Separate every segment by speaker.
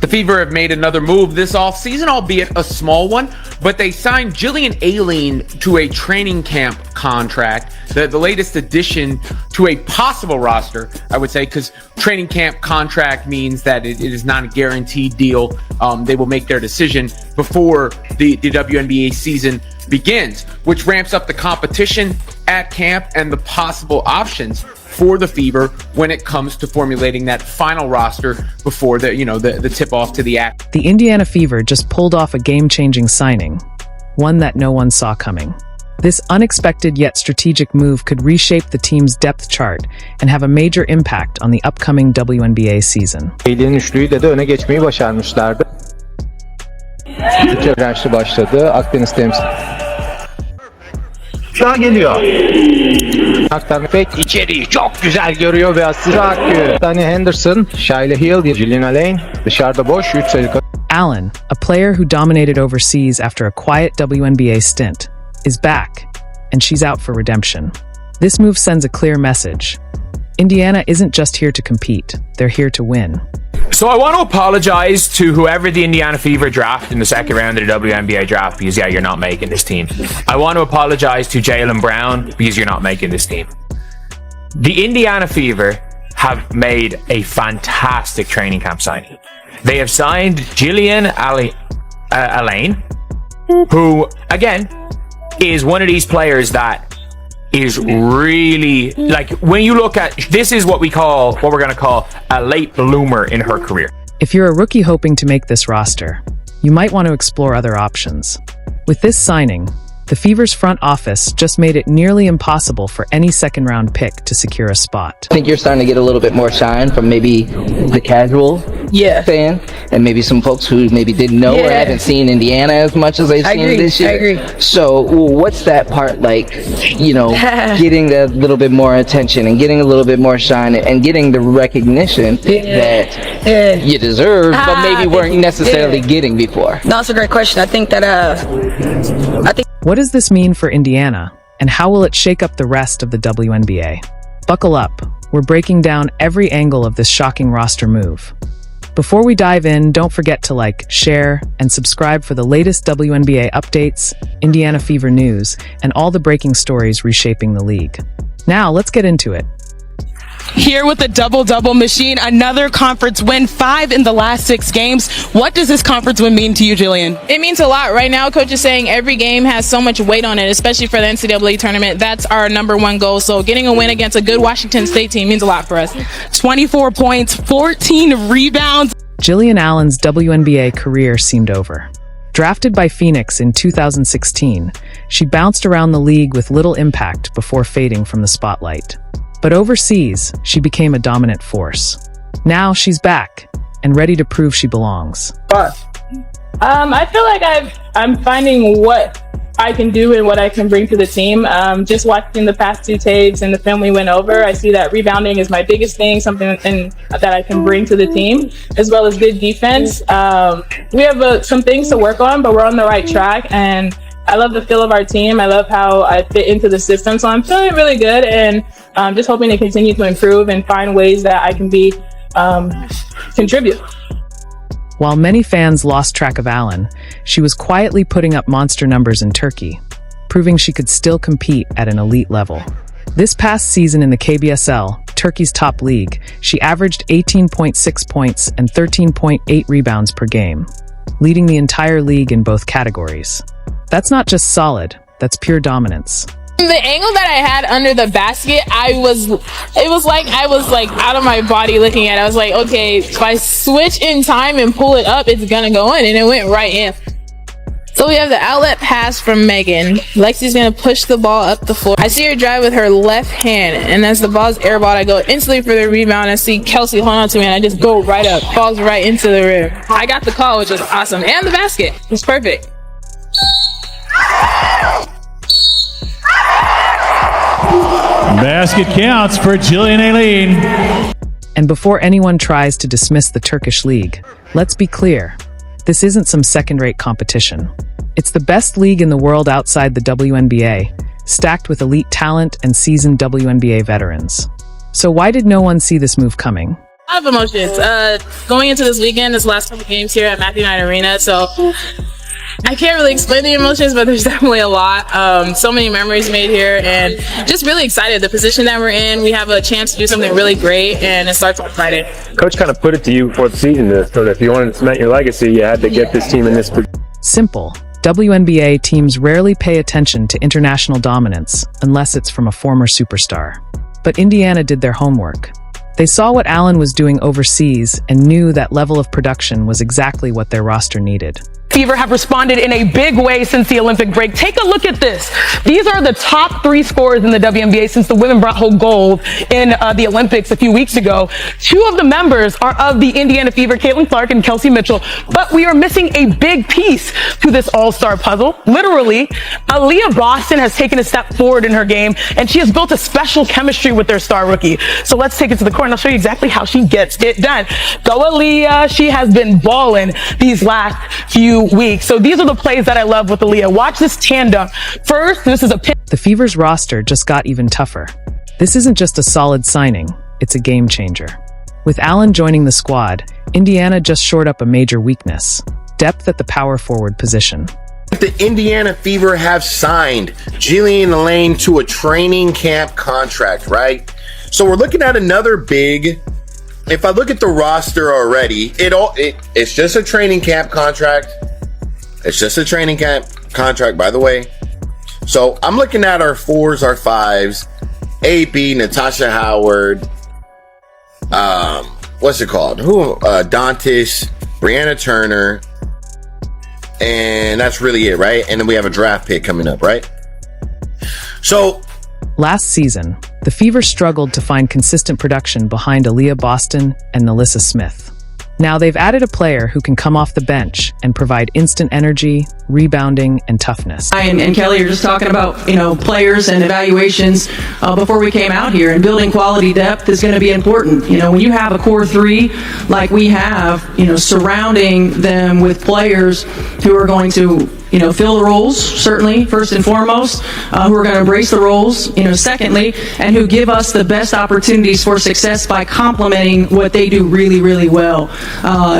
Speaker 1: The Fever have made another move this offseason, albeit a small one, but they signed Jillian Aileen to a training camp contract, the latest addition to a possible roster, I would say, because training camp contract means that it is not a guaranteed deal. They will make their decision before the WNBA season begins, which ramps up the competition at camp and the possible options for the Fever when it comes to formulating that final roster before the tip off to the act.
Speaker 2: The Indiana Fever just pulled off a game-changing signing, one that no one saw coming. This unexpected yet strategic move could reshape the team's depth chart and have a major impact on the upcoming WNBA season.
Speaker 3: Ailenin üçlüyü de öne geçmeyi başarmışlardı. İki branşlı başladı. Akdeniz temsil. Daha geliyor. Aktarma fake içeriği çok güzel görüyor ve asist akıyor. Danny Henderson, Shayla Hill, Jillian Alain dışarıda boş 3 sayı.
Speaker 2: Allen, a player who dominated overseas after a quiet WNBA stint, is back, and she's out for redemption. This move sends a clear message. Indiana isn't just here to compete, they're here to win.
Speaker 4: So I want to apologize to whoever the Indiana Fever draft in the second round of the WNBA draft because, yeah, you're not making this team. I want to apologize to Jaylen Brown because you're not making this team. The Indiana Fever have made a fantastic training camp signing. They have signed Jillian Alain, who, again, is one of these players that is really, like, when you look at, this is what we're going to call a late bloomer in her career.
Speaker 2: If you're a rookie hoping to make this roster, you might want to explore other options. With this signing, the Fever's front office just made it nearly impossible for any second-round pick to secure a spot.
Speaker 5: I think you're starting to get a little bit more shine from maybe the casual fan, and maybe some folks who maybe didn't know or haven't seen Indiana as much as they've seen this year.
Speaker 6: I agree.
Speaker 5: So what's that part like, getting that little bit more attention and getting a little bit more shine and getting the recognition that you deserve, but maybe weren't necessarily getting before?
Speaker 6: No, that's a great question. I think
Speaker 2: What does this mean for Indiana, and how will it shake up the rest of the WNBA? Buckle up, we're breaking down every angle of this shocking roster move. Before we dive in, don't forget to like, share, and subscribe for the latest WNBA updates, Indiana Fever news, and all the breaking stories reshaping the league. Now, let's get into it.
Speaker 7: Here with the double-double machine, another conference win, 5 in the last 6 games. What does this conference win mean to you, Jillian?
Speaker 8: It means a lot. Right now, Coach is saying every game has so much weight on it, especially for the NCAA tournament. That's our number one goal. So getting a win against a good Washington State team means a lot for us.
Speaker 7: 24 points, 14 rebounds.
Speaker 2: Jillian Allen's WNBA career seemed over. Drafted by Phoenix in 2016, she bounced around the league with little impact before fading from the spotlight. But overseas, she became a dominant force. Now she's back and ready to prove she belongs.
Speaker 8: I feel like I'm finding what I can do and what I can bring to the team. Just watching the past 2 tapes and the film we went over, I see that rebounding is my biggest thing, something that I can bring to the team, as well as good defense. We have some things to work on, but we're on the right track, and I love the feel of our team. I love how I fit into the system. So I'm feeling really good, and just hoping to continue to improve and find ways that I can contribute.
Speaker 2: While many fans lost track of Allen, she was quietly putting up monster numbers in Turkey, proving she could still compete at an elite level. This past season in the KBSL, Turkey's top league, she averaged 18.6 points and 13.8 rebounds per game, leading the entire league in both categories. That's not just solid, that's pure dominance.
Speaker 8: The angle that I had under the basket, it was like I was like out of my body looking at it. I was like, okay, if I switch in time and pull it up, it's gonna go in, and it went right in. So we have the outlet pass from Megan. Lexi's gonna push the ball up the floor. I see her drive with her left hand, and as the ball's airballed, I go instantly for the rebound. I see Kelsey hold on to me, and I just go right up, falls right into the rim. I got the call, which was awesome, and the basket was perfect.
Speaker 9: Basket counts for Jillian Aileen.
Speaker 2: And before anyone tries to dismiss the Turkish league, let's be clear. This isn't some second-rate competition. It's the best league in the world outside the WNBA, stacked with elite talent and seasoned WNBA veterans. So why did no one see this move coming?
Speaker 8: A lot of emotions. Going into this weekend, this last couple games here at Matthew Knight Arena, so I can't really explain the emotions, but there's definitely a lot. So many memories made here, and just really excited. The position that we're in, we have a chance to do something really great, and it starts on Friday.
Speaker 6: Coach kind of put it to you before the season so that if you wanted to cement your legacy, you had to get this team in this position.
Speaker 2: Simple. WNBA teams rarely pay attention to international dominance unless it's from a former superstar. But Indiana did their homework. They saw what Allen was doing overseas and knew that level of production was exactly what their roster needed.
Speaker 7: Fever have responded in a big way since the Olympic break. Take a look at this. These are the top 3 scorers in the WNBA since the women brought home gold in the Olympics a few weeks ago. 2 of the members are of the Indiana Fever, Caitlin Clark and Kelsey Mitchell, but we are missing a big piece to this all-star puzzle. Literally, Aaliyah Boston has taken a step forward in her game, and she has built a special chemistry with their star rookie. So let's take it to the court, and I'll show you exactly how she gets it done. Go Aaliyah. She has been balling these last few weeks. So these are the plays that I love with Aaliyah. Watch this tandem. First, this is a pin.
Speaker 2: The Fever's roster just got even tougher. This isn't just a solid signing, it's a game changer. With Allen joining the squad, Indiana just shored up a major weakness: depth at the power forward position.
Speaker 10: The Indiana Fever have signed Jillian Lane to a training camp contract, right? So we're looking at another big. If I look at the roster already, it's just a training camp contract. It's just a training camp contract, by the way. So I'm looking at our 4s, our 5s, AP, Natasha Howard, what's it called? Dantis, Brianna Turner, and that's really it, right? And then we have a draft pick coming up, right? So
Speaker 2: last season, the Fever struggled to find consistent production behind Aaliyah Boston and Nalissa Smith. Now they've added a player who can come off the bench and provide instant energy, rebounding, and toughness.
Speaker 11: And Kelly are just talking about, players and evaluations before we came out here, and building quality depth is going to be important. When you have a core 3 like we have, surrounding them with players who are going to fill the roles, certainly, first and foremost, who are going to embrace the roles, secondly, and who give us the best opportunities for success by complementing what they do really, really well.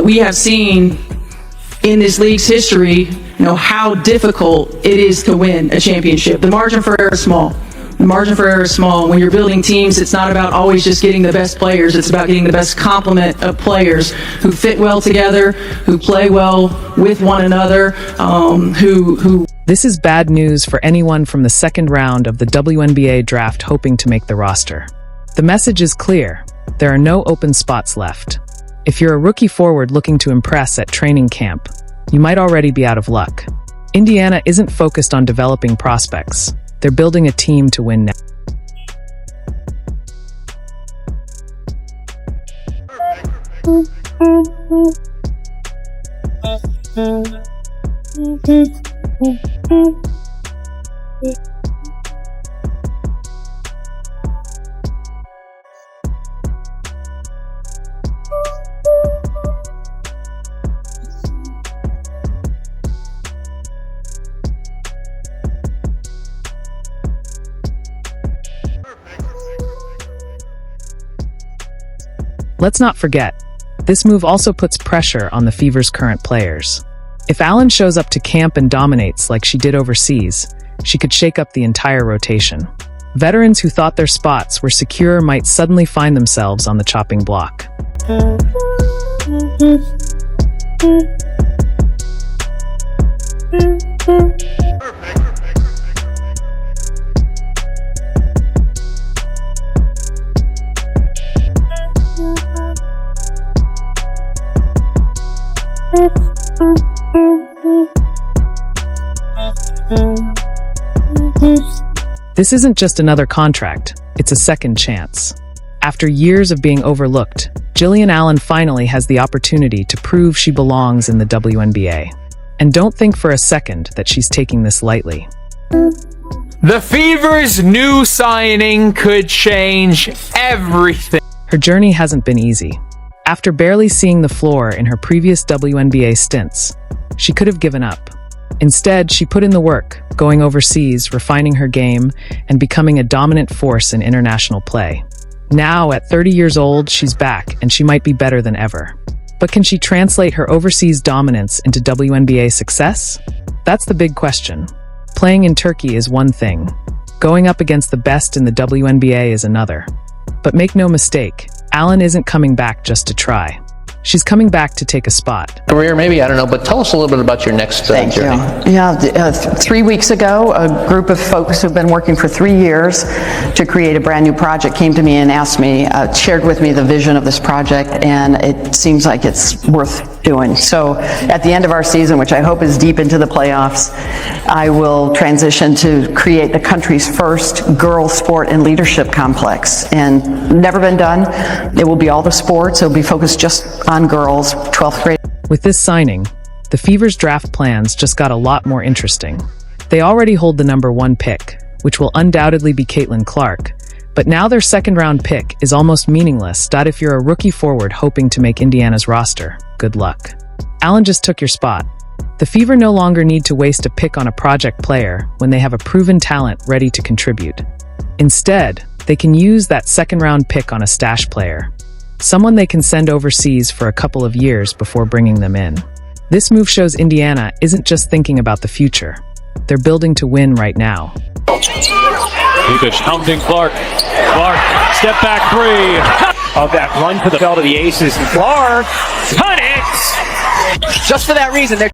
Speaker 11: We have seen in this league's history, how difficult it is to win a championship. The margin for error is small. The margin for error is small. When you're building teams, it's not about always just getting the best players. It's about getting the best complement of players who fit well together, who play well with one another, who...
Speaker 2: This is bad news for anyone from the second round of the WNBA draft hoping to make the roster. The message is clear. There are no open spots left. If you're a rookie forward looking to impress at training camp, you might already be out of luck. Indiana isn't focused on developing prospects. They're building a team to win now. Let's not forget, this move also puts pressure on the Fever's current players. If Allen shows up to camp and dominates like she did overseas, she could shake up the entire rotation. Veterans who thought their spots were secure might suddenly find themselves on the chopping block. This isn't just another contract, it's a second chance. After years of being overlooked, Jillian Allen finally has the opportunity to prove she belongs in the WNBA. And don't think for a second that she's taking this lightly.
Speaker 4: The Fever's new signing could change everything.
Speaker 2: Her journey hasn't been easy. After barely seeing the floor in her previous WNBA stints, she could have given up. Instead, she put in the work, going overseas, refining her game, and becoming a dominant force in international play. Now, at 30 years old, she's back, and she might be better than ever. But can she translate her overseas dominance into WNBA success? That's the big question. Playing in Turkey is one thing. Going up against the best in the WNBA is another. But make no mistake, Allen isn't coming back just to try. She's coming back to take a spot.
Speaker 12: Career, maybe, I don't know, but tell us a little bit about your next journey.
Speaker 13: Thank you. Yeah, 3 weeks ago, a group of folks who've been working for 3 years to create a brand new project came to me and asked me, shared with me the vision of this project, and it seems like it's worth doing. So at the end of our season, which I hope is deep into the playoffs, I will transition to create the country's first girls sport and leadership complex, and never been done. It will be all the sports. It will be focused just on girls, 12th grade.
Speaker 2: With this signing, the Fever's draft plans just got a lot more interesting. They already hold the number 1 pick, which will undoubtedly be Caitlin Clark, but now their second-round pick is almost meaningless. If you're a rookie forward hoping to make Indiana's roster, good luck. Allen just took your spot. The Fever no longer need to waste a pick on a project player when they have a proven talent ready to contribute. Instead, they can use that second-round pick on a stash player, someone they can send overseas for a couple of years before bringing them in. This move shows Indiana isn't just thinking about the future. They're building to win right now.
Speaker 9: Kukoc hounding Clark. Clark, step back 3.
Speaker 14: Of that run to the belt of the Aces. Clark, cut it! Just for that reason, they're